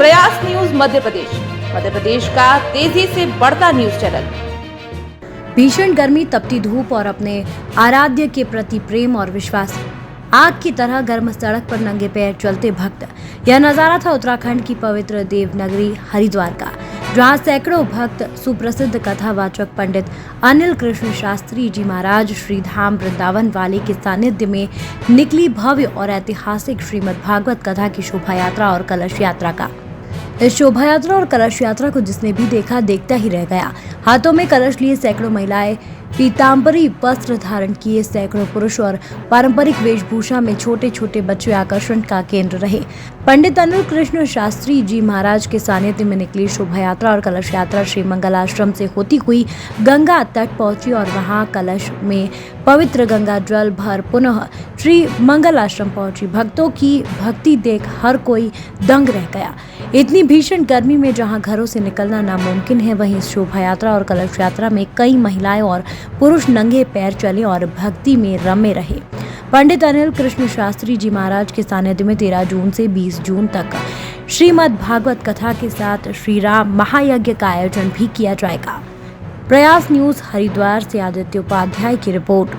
प्रयास न्यूज मध्य प्रदेश का तेजी से बढ़ता न्यूज चैनल। भीषण गर्मी, तपती धूप और अपने आराध्य के प्रति प्रेम और विश्वास, आग की तरह गर्म सड़क पर नंगे पैर चलते भक्त। यह नजारा था उत्तराखंड की पवित्र देवनगरी हरिद्वार का, जहां सैकड़ों भक्त सुप्रसिद्ध कथावाचक पंडित अनिल कृष्ण शास्त्री जी महाराज श्री धाम वृंदावन वाले के सानिध्य में निकली भव्य और ऐतिहासिक श्रीमद् भागवत कथा की शोभा यात्रा और कलश यात्रा का। इस शोभा यात्रा और कलश यात्रा को जिसने भी देखा देखता ही रह गया। हाथों में कलश लिए सैकड़ों महिलाएं, पीतांबरी वस्त्र धारण किए सैकड़ों पुरुष और पारंपरिक वेशभूषा में छोटे छोटे बच्चे आकर्षण का केंद्र रहे। पंडित अनिल कृष्ण शास्त्री जी महाराज के सानिध्य में निकली शोभा यात्रा और कलश यात्रा श्री मंगल आश्रम से होती हुई गंगा तट पहुंची और वहां कलश में पवित्र गंगा जल भर पुनः श्री मंगल आश्रम पहुंची। भक्तों की भक्ति देख हर कोई दंग रह गया। इतनी भीषण गर्मी में जहां घरों से निकलना नामुमकिन है, वहीं इस शोभा यात्रा और कलश यात्रा में कई महिलाएं और पुरुष नंगे पैर चले और भक्ति में रमे रहे। पंडित अनिल कृष्ण शास्त्री जी महाराज के सानिध्य में 13 जून से 20 जून तक श्रीमद् भागवत कथा के साथ श्री राम महायज्ञ का आयोजन भी किया जाएगा। प्रयास न्यूज हरिद्वार से आदित्य उपाध्याय की रिपोर्ट।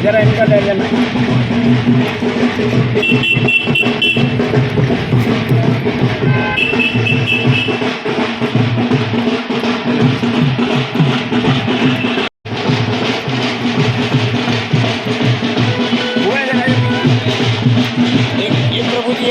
जरा इनका ले लेना। प्रभु जी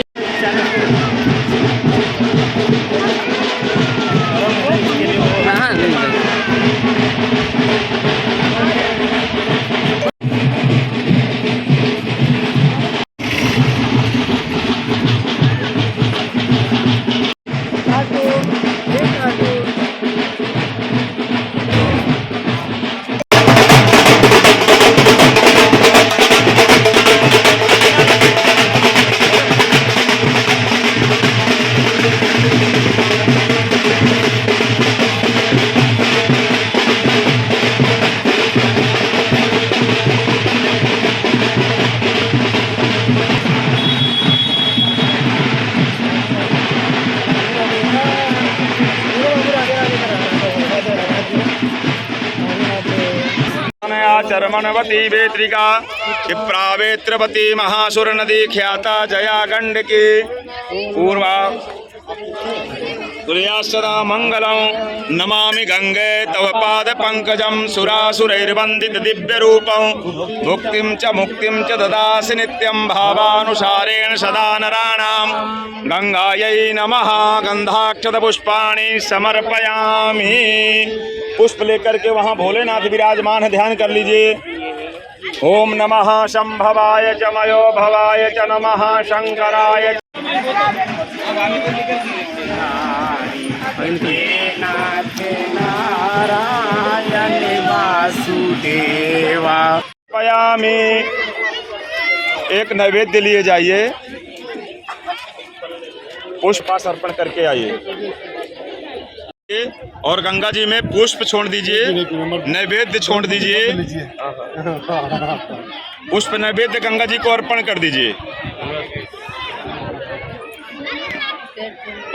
चरमणवती वेत्रिका क्षिप्रावेत्रवती महासुर नदी ख्याता जया गंडकी पूर्वा तुलयासदा मंगलम नमामि गंगे तव पाद पंकजम सुरासुरैर्वंदित दिव्य रूपं मुक्तिं च ददासि नित्यं भावानुसारेण सदा नराणां गंगायै नमः। गंधाक्षत पुष्पाणि समर्पयामि। पुष्प लेकर के वहाँ भोलेनाथ विराजमान है, ध्यान कर लीजिए। ओम नमः शंभवाय च मयो भवाय च नमः शंकराय नारायण वासुदेवा। पयामी। एक नैवेद्य लिए जाइए, पुष्पास अर्पण करके आइए और गंगा जी में पुष्प छोड़ दीजिए, नैवेद्य छोड़ दीजिए, पुष्प नैवेद्य गंगा जी को अर्पण कर दीजिए।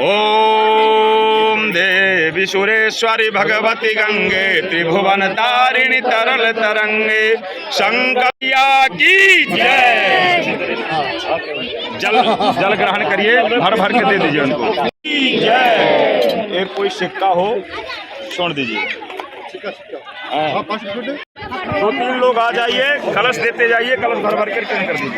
ओम देवी सुरेश्वरी भगवती गंगे त्रिभुवन तारिणी तरल तरंगे शंकरिया की जय। जल जल ग्रहण करिए, भर भर के दे दीजिए उनको। जय। एक कोई सिक्का हो छोड़ दीजिए। हाँ। 2-3 लोग आ जाइए, कलश देते जाइए, कलश भर भर कर दीजिए।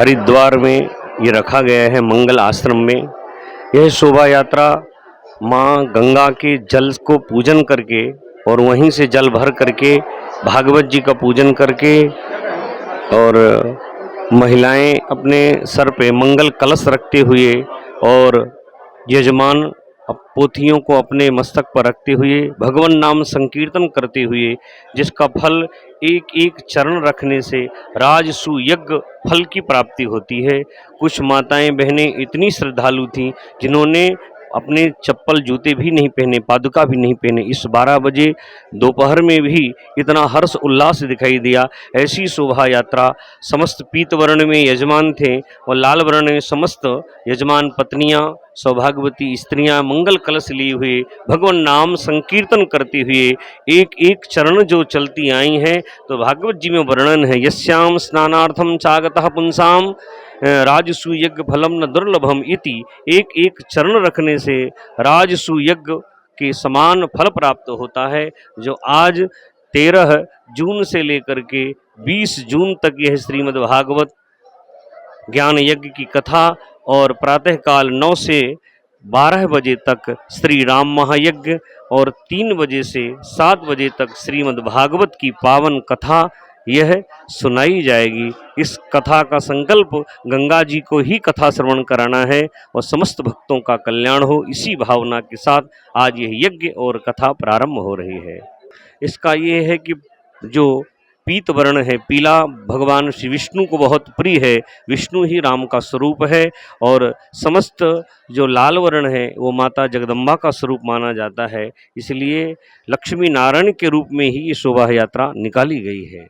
हरिद्वार में ये रखा गया है मंगल आश्रम में। यह शोभा यात्रा माँ गंगा के जल को पूजन करके और वहीं से जल भर करके भागवत जी का पूजन करके और महिलाएं अपने सर पे मंगल कलश रखते हुए और यजमान पोथियों को अपने मस्तक पर रखते हुए भगवान नाम संकीर्तन करते हुए, जिसका फल एक एक चरण रखने से राजसू यज्ञ फल की प्राप्ति होती है। कुछ माताएं बहनें इतनी श्रद्धालु थीं जिन्होंने अपने चप्पल जूते भी नहीं पहने, पादुका भी नहीं पहने। इस 12 बजे दोपहर में भी इतना हर्ष उल्लास दिखाई दिया। ऐसी शोभा यात्रा समस्त पीत वर्ण में यजमान थे और लाल वर्ण में समस्त यजमान पत्नियां, सौभाग्यवती स्त्रियां मंगल कलश लिए हुए भगवान नाम संकीर्तन करते हुए एक एक चरण जो चलती आई हैं। तो भागवत जी में वर्णन है, यस्याम स्नानार्थम चागतः पुंसाम राजसू यज्ञ फलम न दुर्लभम इति। एक एक चरण रखने से राजसू यज्ञ के समान फल प्राप्त होता है। जो आज 13 जून से लेकर के 20 जून तक यह श्रीमद् भागवत ज्ञान यज्ञ की कथा और प्रातःकाल 9 से 12 बजे तक श्री राम महायज्ञ और 3 बजे से 7 बजे तक श्रीमद् भागवत की पावन कथा यह सुनाई जाएगी। इस कथा का संकल्प गंगा जी को ही कथा श्रवण कराना है और समस्त भक्तों का कल्याण हो, इसी भावना के साथ आज यह यज्ञ और कथा प्रारंभ हो रही है। इसका ये है कि जो पीत वर्ण है, पीला, भगवान श्री विष्णु को बहुत प्रिय है। विष्णु ही राम का स्वरूप है और समस्त जो लाल वर्ण है वो माता जगदम्बा का स्वरूप माना जाता है। इसलिए लक्ष्मी नारायण के रूप में ही ये शोभा यात्रा निकाली गई है।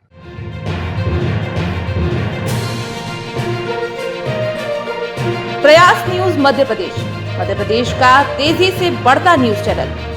प्रयास न्यूज मध्य प्रदेश का तेजी से बढ़ता न्यूज चैनल।